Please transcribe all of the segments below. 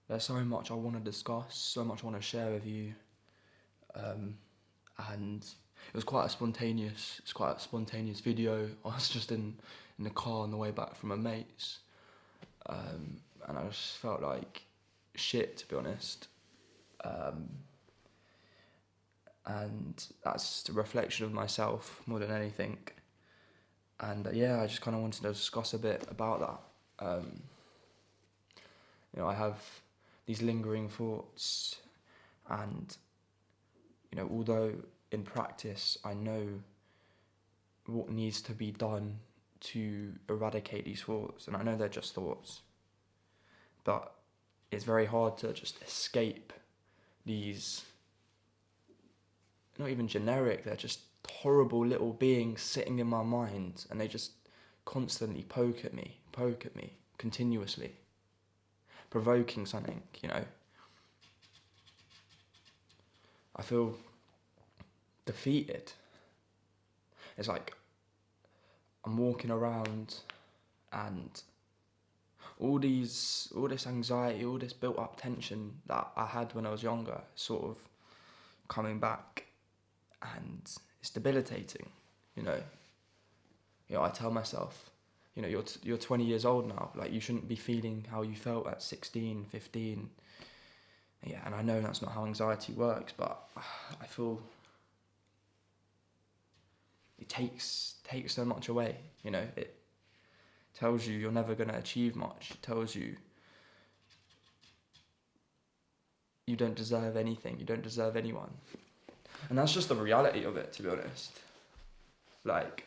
there's so much I want to discuss, so much I want to share with you, and it's quite a spontaneous video. I was just in the car on the way back from my mates, and I just felt like shit, to be honest. And that's a reflection of myself more than anything. And yeah, I just kind of wanted to discuss a bit about that. I have these lingering thoughts, and although in practice I know what needs to be done to eradicate these thoughts, and I know they're just thoughts, but it's very hard to just escape these, not even generic, they're just horrible little beings sitting in my mind, and they just constantly poke at me continuously, provoking something. I feel defeated. It's like I'm walking around and all this anxiety, all this built up tension that I had when I was younger, sort of coming back, and it's debilitating. I tell myself, you're 20 years old now, like you shouldn't be feeling how you felt at 16, 15. Yeah, and I know that's not how anxiety works, but I feel it takes so much away. It tells you you're never going to achieve much. It tells you you don't deserve anything, you don't deserve anyone. And that's just the reality of it, to be honest. Like,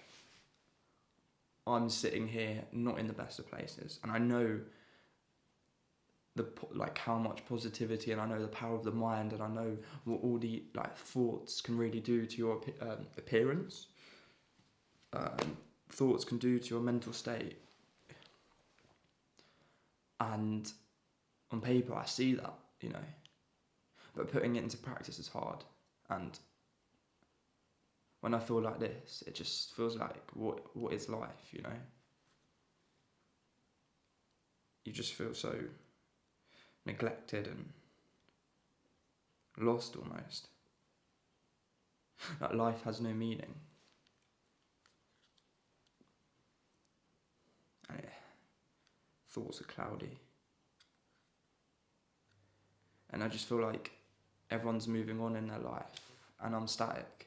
I'm sitting here not in the best of places, and I know how much positivity, and I know the power of the mind, and I know what all the thoughts can really do to your appearance. Thoughts can do to your mental state, and on paper I see that, but putting it into practice is hard. And when I feel like this, it just feels like what is life, You just feel so neglected and lost almost. Like life has no meaning. And thoughts are cloudy. And I just feel like everyone's moving on in their life and I'm static.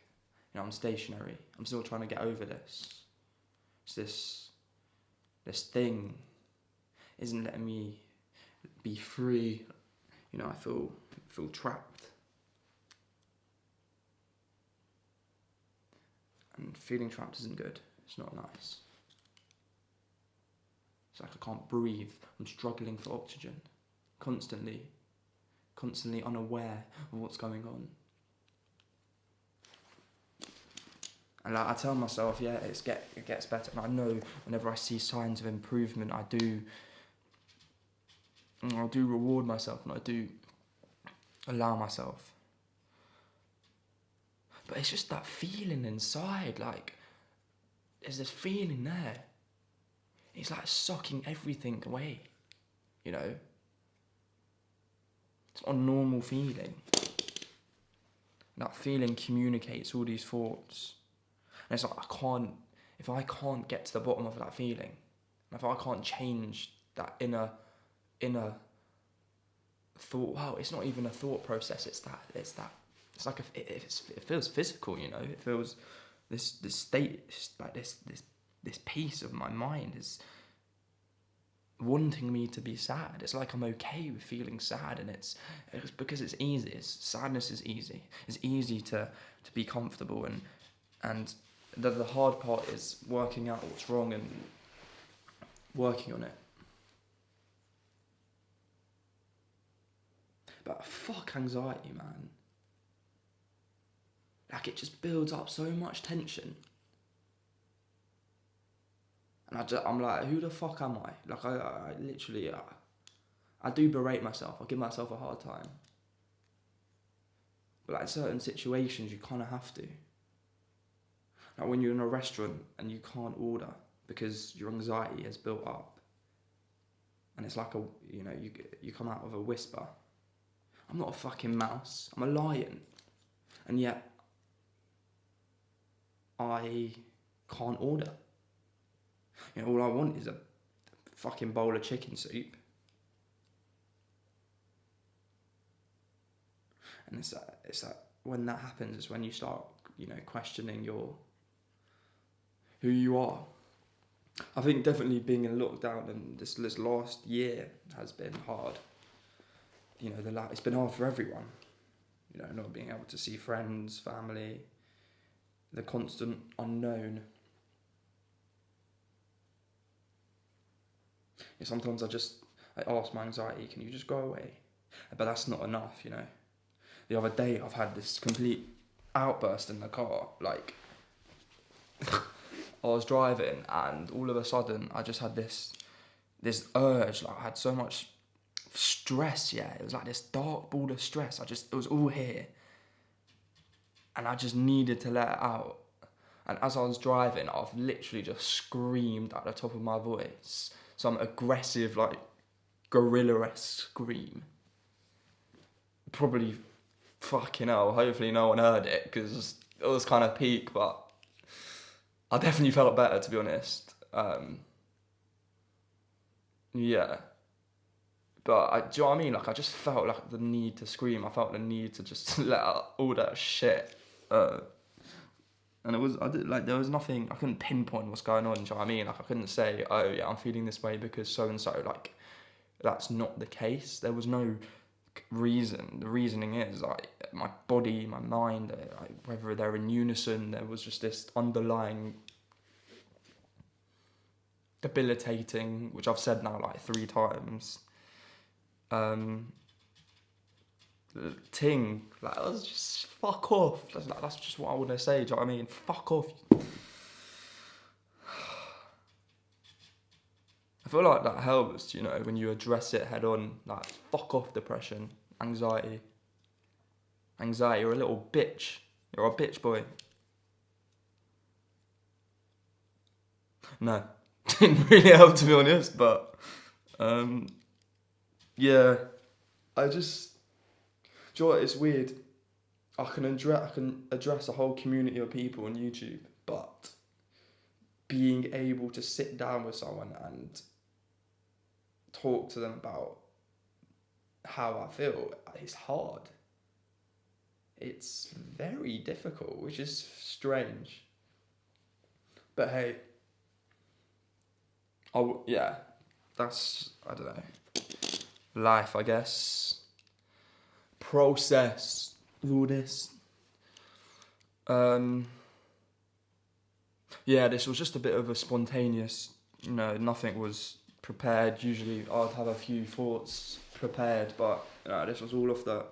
I'm stationary. I'm still trying to get over this. It's this thing isn't letting me be free. I feel trapped. And feeling trapped isn't good. It's not nice. It's like I can't breathe. I'm struggling for oxygen. Constantly unaware of what's going on. And I tell myself, yeah, it gets better. And I know whenever I see signs of improvement, I do reward myself, and I do allow myself. But it's just that feeling inside, like, there's this feeling there. It's like sucking everything away, It's not a normal feeling. That feeling communicates all these thoughts. And it's like if I can't get to the bottom of that feeling, if I can't change that inner thought, wow, it's not even a thought process, it feels physical, it feels this state, like this piece of my mind is wanting me to be sad. It's like I'm okay with feeling sad, and it's because it's easy. Sadness is easy. It's easy to be comfortable, and the hard part is working out what's wrong and working on it. But fuck anxiety, man. Like, it just builds up so much tension. And I'm like, who the fuck am I? Like, I literally, I do berate myself. I give myself a hard time. But like, in certain situations, you kind of have to. Like when you're in a restaurant and you can't order because your anxiety has built up. and it's like you come out with a whisper. I'm not a fucking mouse. I'm a lion, and yet I can't order. All I want is a fucking bowl of chicken soup. And it's that when that happens is when you start, questioning who you are. I think definitely being in lockdown and this last year has been hard. It's been hard for everyone. Not being able to see friends, family, the constant unknown. Sometimes I ask my anxiety, can you just go away? But that's not enough, The other day I've had this complete outburst in the car, like I was driving and all of a sudden I just had this urge, like I had so much stress, it was like this dark ball of stress, it was all here. And I just needed to let it out. And as I was driving, I've literally just screamed at the top of my voice, some aggressive, like gorilla-esque scream. Probably, fucking hell, hopefully no one heard it, because it was kind of peak, but I definitely felt better, to be honest. Yeah. But do you know what I mean? Like, I just felt like the need to scream. I felt the need to just let out all that shit. And there was nothing, I couldn't pinpoint what's going on, do you know what I mean? Like, I couldn't say, oh yeah, I'm feeling this way because so-and-so, like, that's not the case. There was no reason. The reasoning is, like, my body, my mind, like, whether they're in unison, there was just this underlying debilitating, which I've said now, like, 3 times, ting, like, I was just, fuck off. That's just what I want to say, do you know what I mean? Fuck off. I feel like that helps, when you address it head on, like, fuck off depression, anxiety. Anxiety, you're a little bitch. You're a bitch boy. No, didn't really help, to be honest, but, yeah, do you know what, it's weird. I can address a whole community of people on YouTube, but being able to sit down with someone and talk to them about how I feel is hard. It's very difficult, which is strange. But hey, that's, I don't know, life, I guess. Process all this. This was just a bit of a spontaneous, nothing was prepared. Usually I'd have a few thoughts prepared, but this was all off the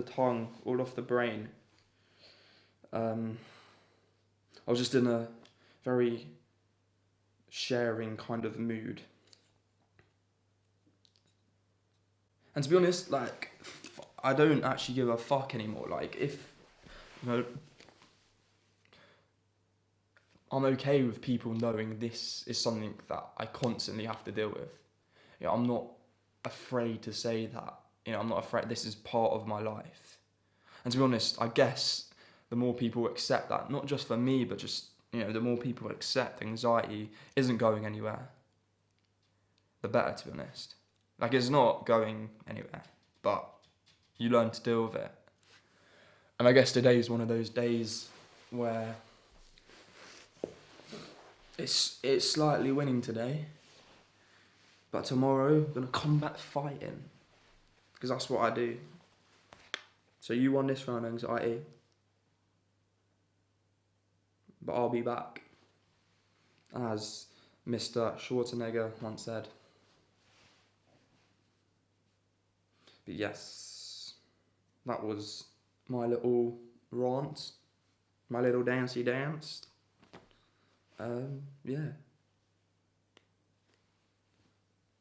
tongue, all off the brain. I was just in a very sharing kind of mood. And to be honest, like, I don't actually give a fuck anymore. Like, if, I'm okay with people knowing this is something that I constantly have to deal with. I'm not afraid to say that. I'm not afraid. This is part of my life. And to be honest, I guess the more people accept that, not just for me, but just, the more people accept anxiety isn't going anywhere, the better, to be honest. Like, it's not going anywhere, but you learn to deal with it. And I guess today is one of those days where it's slightly winning today, but tomorrow I'm going to come back fighting, because that's what I do. So you won this round, anxiety, but I'll be back, as Mr. Schwarzenegger once said. But yes, that was my little rant, my little dancey dance. Yeah.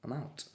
I'm out.